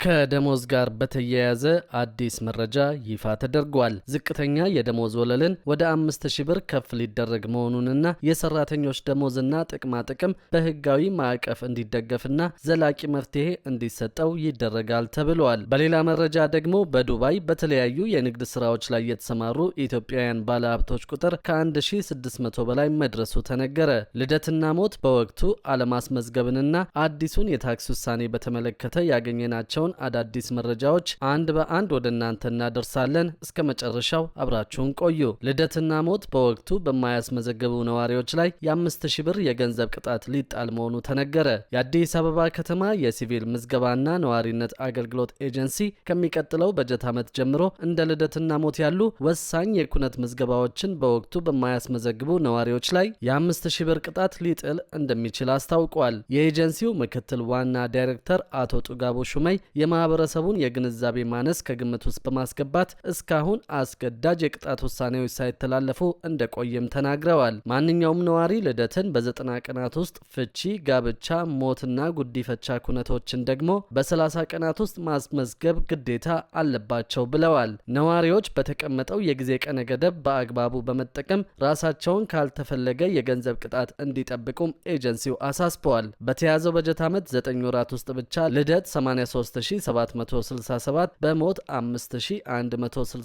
ከደሞዝ ጋር በተያያዘ አዲስ መረጃ ይፋ ተደርጓል። ዝቅተኛ የደሞዝ ወለልን ወደ 5000 ብር ከፍ ሊደረግ መሆኑንና የሰራተኞች ደሞዝና ጥቅማ ጥቅም በህጋዊ ማዕቀፍ እንዲደገፍና ዘላቂ መፍትሄ እንዲሰጠው ይደረጋል ተብሏል። በሌላ መረጃ ደግሞ በዱባይ በተለያዩ የንግድ ስራዎች ላይ የተሰማሩ ኢትዮጵያውያን ባለሀብቶች ቁጥር ከ1600 በላይ መድረሱ ተነገረ። ልደትና ሞት በወቅቱ አለማስመዝገብንና አዲሱን የታክስ ውሳኔ በተመለከተ ያገኘናቸውን አዳዲስ መረጃዎች አንድ በአንድ ወደ እናንተ እናደርሳለን። እስከ መጨረሻው አብራችሁን ቆዩ። ልደትና ሞት በወቅቱ በማያስመዘግቡ ነዋሪዎች ላይ የ5000 ብር የገንዘብ ቅጣት ሊጣል መሆኑ ተነገረ። የአዲስ አበባ ከተማ የሲቪል ምዝገባና ነዋሪነት አገልግሎት ኤጀንሲ ከሚቀጥለው በጀት ዓመት ጀምሮ እንደ ልደትና ሞት ያሉ ወሳኝ የኩነት ምዝገባዎችን በወቅቱ በማያስመዘግቡ ነዋሪዎች ላይ የ5000 ብር ቅጣት ሊጥል እንደሚችል አስታውቋል። የኤጀንሲው ምክትል ዋና ዳይሬክተር አቶ ጡጋቦ ሹመይ የማህበረሰቡን የግንዛቤ ማነስ ከግምት ውስጥ በማስገባት እስካሁን አስገዳጅ የቅጣት ውሳኔዎች ሳይተላለፉ እንደቆየም ተናግረዋል። ማንኛውም ነዋሪ ልደትን በ90 ቀናት ውስጥ፣ ፍቺ፣ ጋብቻ፣ ሞትና ጉዲፈቻ ኩነቶችን ደግሞ በ30 ቀናት ውስጥ ማስመዝገብ ግዴታ አለባቸው ብለዋል። ነዋሪዎች በተቀመጠው የጊዜ ቀነ ገደብ በአግባቡ በመጠቀም ራሳቸውን ካልተፈለገ የገንዘብ ቅጣት እንዲጠብቁም ኤጀንሲው አሳስበዋል። በተያዘው በጀት ዓመት 9 ወራት ውስጥ ብቻ ልደት 83767 በሞት 5161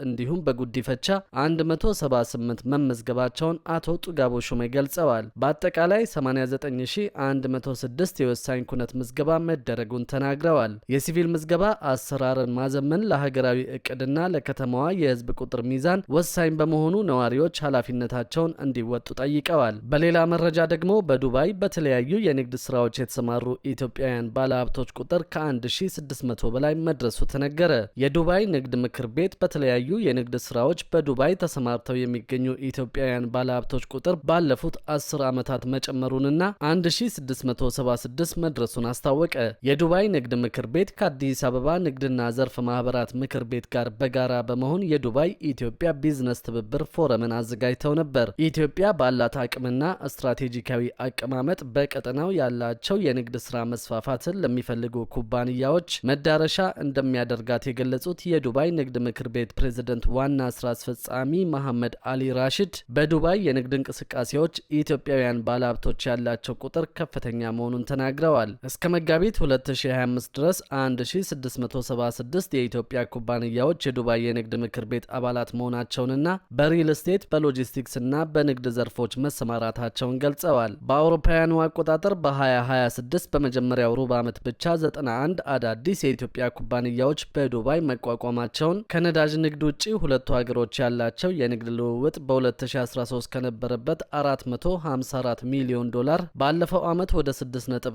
እንዲሁም በጉዲፈቻ 178 መመዝገባቸውን አቶ ጡጋቦ ሹሜ ገልጸዋል። በአጠቃላይ 89106 የወሳኝ ኩነት ምዝገባ መደረጉን ተናግረዋል። የሲቪል ምዝገባ አሰራርን ማዘመን ለሀገራዊ እቅድና ለከተማዋ የህዝብ ቁጥር ሚዛን ወሳኝ በመሆኑ ነዋሪዎች ኃላፊነታቸውን እንዲወጡ ጠይቀዋል። በሌላ መረጃ ደግሞ በዱባይ በተለያዩ የንግድ ስራዎች የተሰማሩ ኢትዮጵያውያን ባለሀብቶች ቁጥር ከ1600 በላይ መድረሱ ተነገረ። የዱባይ ንግድ ምክር ቤት በተለያዩ የንግድ ስራዎች በዱባይ ተሰማርተው የሚገኙ ኢትዮጵያውያን ባለሀብቶች ቁጥር ባለፉት 10 ዓመታት መጨመሩንና 1676 መድረሱን አስታወቀ። የዱባይ ንግድ ምክር ቤት ከአዲስ አበባ ንግድና ዘርፍ ማህበራት ምክር ቤት ጋር በጋራ በመሆን የዱባይ ኢትዮጵያ ቢዝነስ ትብብር ፎረምን አዘጋጅተው ነበር። ኢትዮጵያ ባላት አቅምና ስትራቴጂካዊ አቀማመጥ በቀጠናው ያላቸው የንግድ ስራ መስፋፋትን ለሚፈልጉ ኩባንያዎች መዳረሻ እንደሚያደርጋት የገለጹት የዱባይ ንግድ ምክር ቤት ፕሬዝዳንት ዋና ስራ አስፈጻሚ መሐመድ አሊ ራሽድ በዱባይ የንግድ እንቅስቃሴዎች ኢትዮጵያውያን ባለሀብቶች ያላቸው ቁጥር ከፍተኛ መሆኑን ተናግረዋል። እስከ መጋቢት 2025 ድረስ 1676 የኢትዮጵያ ኩባንያዎች የዱባይ የንግድ ምክር ቤት አባላት መሆናቸውንና በሪል ስቴት፣ በሎጂስቲክስ እና በንግድ ዘርፎች መሰማራታቸውን ገልጸዋል። በአውሮፓውያኑ አቆጣጠር በ2026 በመጀመሪያው ሩብ ዓመት ብቻ 91 አዳዲስ የኢትዮጵያ ኩባንያዎች በዱባይ መቋቋማቸውን፣ ከነዳጅ ንግድ ውጪ ሁለቱ ሀገሮች ያላቸው የንግድ ልውውጥ በ2013 ከነበረበት 454 ሚሊዮን ዶላር ባለፈው ዓመት ወደ 6.1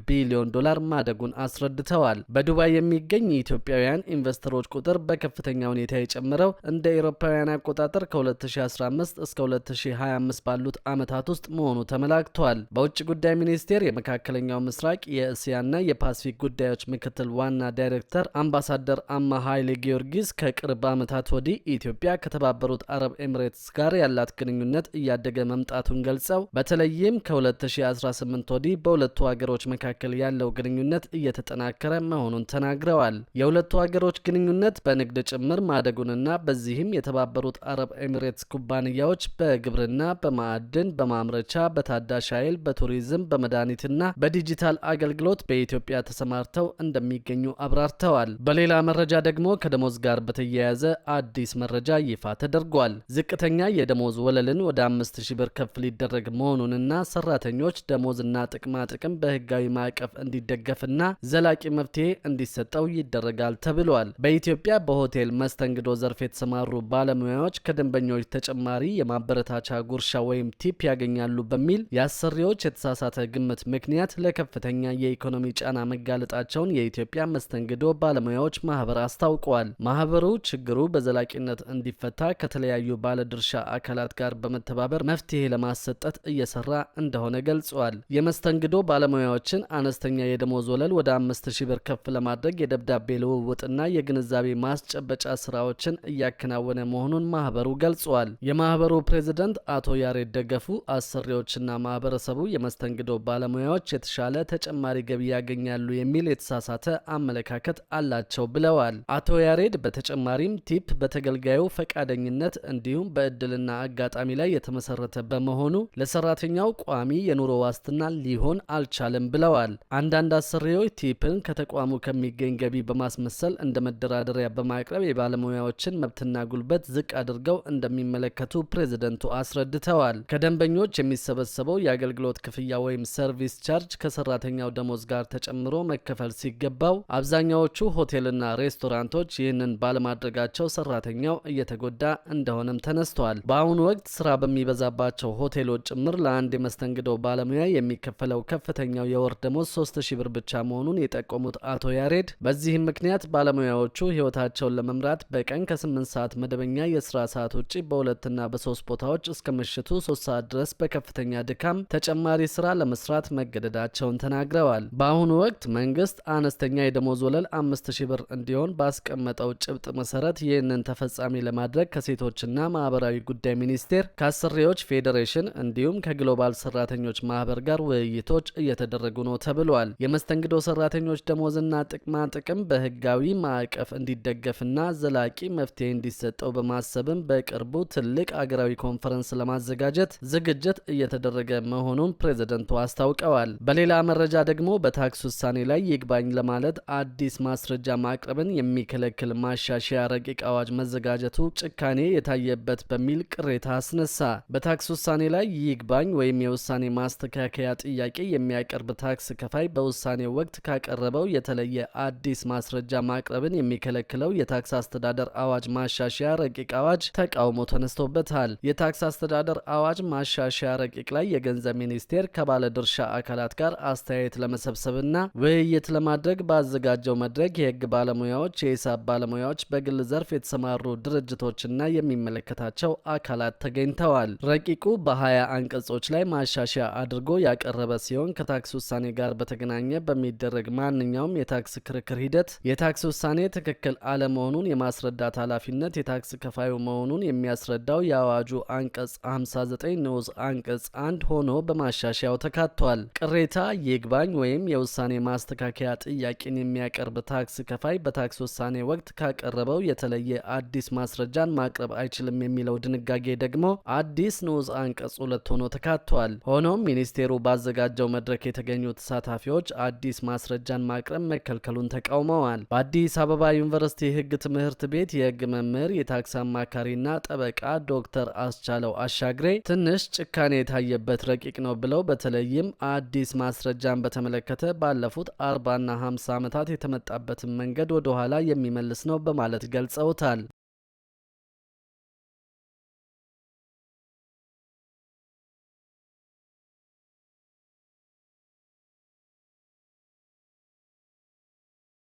ቢሊዮን ዶላር ማደጉን አስረድተዋል። በዱባይ የሚገኝ የኢትዮጵያውያን ኢንቨስተሮች ቁጥር በከፍተኛ ሁኔታ የጨመረው እንደ አውሮፓውያን አቆጣጠር ከ2015 እስከ 2025 ባሉት ዓመታት ውስጥ መሆኑ ተመላክቷል። በውጭ ጉዳይ ሚኒስቴር የመካከለኛው ምስራቅ የእስያና የፓሲፊክ ጉዳዮች ምክትል ዋና ዳይሬክተር አምባሳደር አማ ኃይሌ ጊዮርጊስ ከቅርብ ዓመታት ወዲህ ኢትዮጵያ ከተባበሩት አረብ ኤሚሬትስ ጋር ያላት ግንኙነት እያደገ መምጣቱን ገልጸው በተለይም ከ2018 ወዲህ በሁለቱ ሀገሮች መካከል ያለው ግንኙነት እየተጠናከረ መሆኑን ተናግረዋል። የሁለቱ ሀገሮች ግንኙነት በንግድ ጭምር ማደጉንና በዚህም የተባበሩት አረብ ኤሚሬትስ ኩባንያዎች በግብርና፣ በማዕድን፣ በማምረቻ፣ በታዳሽ ኃይል፣ በቱሪዝም፣ በመድኃኒትና በዲጂታል አገልግሎት በኢትዮጵያ ተሰማርተው እንደሚገኙ አብራርተዋል። በሌላ መረጃ ደግሞ ከደሞዝ ጋር በተያያዘ አዲስ መረጃ ይፋ ተደርጓል። ዝቅተኛ የደሞዝ ወለልን ወደ 5000 ብር ከፍ ሊደረግ መሆኑንና ሰራተኞች ደሞዝና ጥቅማ ጥቅም በህጋዊ ማዕቀፍ እንዲደገፍና ዘላቂ መፍትሄ እንዲሰጠው ይደረጋል ተብሏል። በኢትዮጵያ በሆቴል መስተንግዶ ዘርፍ የተሰማሩ ባለሙያዎች ከደንበኞች ተጨማሪ የማበረታቻ ጉርሻ ወይም ቲፕ ያገኛሉ በሚል የአሰሪዎች የተሳሳተ ግምት ምክንያት ለከፍተኛ የኢኮኖሚ ጫና መጋለጣቸውን የኢትዮጵያ መስተንግዶ ባለሙያዎች ማህበር አስታውቀዋል። ማህበሩ ችግሩ በዘላቂነት እንዲፈታ ከተለያዩ ባለድርሻ አካላት ጋር በመተባበር መፍትሄ ለማሰጠት እየሰራ እንደሆነ ገልጿል። የመስተንግዶ ባለሙያዎችን አነስተኛ የደሞዝ ወለል ወደ 5000 ብር ከፍ ለማድረግ የደብዳቤ ልውውጥና የግንዛቤ ማስጨበጫ ስራዎችን እያከናወነ መሆኑን ማህበሩ ገልጿል። የማህበሩ ፕሬዝዳንት አቶ ያሬድ ደገፉ አሰሪዎችና ማህበረሰቡ የመስተንግዶ ባለሙያዎች የተሻለ ተጨማሪ ገቢ ያገኛሉ የሚል የተሳሳተ የተሳሳተ አመለካከት አላቸው ብለዋል። አቶ ያሬድ በተጨማሪም ቲፕ በተገልጋዩ ፈቃደኝነት እንዲሁም በእድልና አጋጣሚ ላይ የተመሰረተ በመሆኑ ለሰራተኛው ቋሚ የኑሮ ዋስትና ሊሆን አልቻለም ብለዋል። አንዳንድ አሰሪዎች ቲፕን ከተቋሙ ከሚገኝ ገቢ በማስመሰል እንደ መደራደሪያ በማቅረብ የባለሙያዎችን መብትና ጉልበት ዝቅ አድርገው እንደሚመለከቱ ፕሬዝደንቱ አስረድተዋል። ከደንበኞች የሚሰበሰበው የአገልግሎት ክፍያ ወይም ሰርቪስ ቻርጅ ከሰራተኛው ደሞዝ ጋር ተጨምሮ መከፈል ሲገባው አብዛኛዎቹ ሆቴልና ሬስቶራንቶች ይህንን ባለማድረጋቸው ሰራተኛው እየተጎዳ እንደሆነም ተነስቷል። በአሁኑ ወቅት ስራ በሚበዛባቸው ሆቴሎች ጭምር ለአንድ የመስተንግዶ ባለሙያ የሚከፈለው ከፍተኛው የወር ደሞዝ 3000 ብር ብቻ መሆኑን የጠቆሙት አቶ ያሬድ በዚህም ምክንያት ባለሙያዎቹ ህይወታቸውን ለመምራት በቀን ከ8 ሰዓት መደበኛ የስራ ሰዓት ውጪ በሁለትና በሶስት ቦታዎች እስከ ምሽቱ 3 ሰዓት ድረስ በከፍተኛ ድካም ተጨማሪ ስራ ለመስራት መገደዳቸውን ተናግረዋል። በአሁኑ ወቅት መንግስት አነስተኛ የደሞዝ ወለል 5000 ብር እንዲሆን ባስቀመጠው ጭብጥ መሰረት ይህንን ተፈጻሚ ለማድረግ ከሴቶችና ማህበራዊ ጉዳይ ሚኒስቴር፣ ከአሰሪዎች ፌዴሬሽን እንዲሁም ከግሎባል ሰራተኞች ማህበር ጋር ውይይቶች እየተደረጉ ነው ተብሏል። የመስተንግዶ ሰራተኞች ደሞዝና ጥቅማ ጥቅም በህጋዊ ማዕቀፍ እንዲደገፍና ዘላቂ መፍትሄ እንዲሰጠው በማሰብም በቅርቡ ትልቅ አገራዊ ኮንፈረንስ ለማዘጋጀት ዝግጅት እየተደረገ መሆኑን ፕሬዝደንቱ አስታውቀዋል። በሌላ መረጃ ደግሞ በታክስ ውሳኔ ላይ ይግባኝ ለማለት አዲስ ማስረጃ ማቅረብን የሚከለክል ማሻሻያ ረቂቅ አዋጅ መዘጋጀቱ ጭካኔ የታየበት በሚል ቅሬታ አስነሳ። በታክስ ውሳኔ ላይ ይግባኝ ወይም የውሳኔ ማስተካከያ ጥያቄ የሚያቀርብ ታክስ ከፋይ በውሳኔው ወቅት ካቀረበው የተለየ አዲስ ማስረጃ ማቅረብን የሚከለክለው የታክስ አስተዳደር አዋጅ ማሻሻያ ረቂቅ አዋጅ ተቃውሞ ተነስቶበታል። የታክስ አስተዳደር አዋጅ ማሻሻያ ረቂቅ ላይ የገንዘብ ሚኒስቴር ከባለድርሻ አካላት ጋር አስተያየት ለመሰብሰብና ውይይት ለማድረግ ባዘጋጀው መድረክ የህግ ባለሙያዎች፣ የሂሳብ ባለሙያዎች፣ በግል ዘርፍ የተሰማሩ ድርጅቶችና የሚመለከታቸው አካላት ተገኝተዋል። ረቂቁ በ20 አንቀጾች ላይ ማሻሻያ አድርጎ ያቀረበ ሲሆን ከታክስ ውሳኔ ጋር በተገናኘ በሚደረግ ማንኛውም የታክስ ክርክር ሂደት የታክስ ውሳኔ ትክክል አለመሆኑን የማስረዳት ኃላፊነት የታክስ ከፋዩ መሆኑን የሚያስረዳው የአዋጁ አንቀጽ 59 ንዑስ አንቀጽ 1 ሆኖ በማሻሻያው ተካቷል። ቅሬታ፣ ይግባኝ ወይም የውሳኔ ማስተካከያ ጥያቄን የሚያቀርብ ታክስ ከፋይ በታክስ ውሳኔ ወቅት ካቀረበው የተለየ አዲስ ማስረጃን ማቅረብ አይችልም የሚለው ድንጋጌ ደግሞ አዲስ ንዑስ አንቀጽ 2 ሆኖ ተካቷል። ሆኖም ሚኒስቴሩ ባዘጋጀው መድረክ የተገኙ ተሳታፊዎች አዲስ ማስረጃን ማቅረብ መከልከሉን ተቃውመዋል። በአዲስ አበባ ዩኒቨርሲቲ ህግ ትምህርት ቤት የህግ መምህር የታክስ አማካሪና ጠበቃ ዶክተር አስቻለው አሻግሬ ትንሽ ጭካኔ የታየበት ረቂቅ ነው ብለው በተለይም አዲስ ማስረጃን በተመለከተ ባለፉት 40ና 50 ዓመታት የተመጣበትን መንገድ ወደ ኋላ የሚመልስ ነው በማለት ገልጸውታል።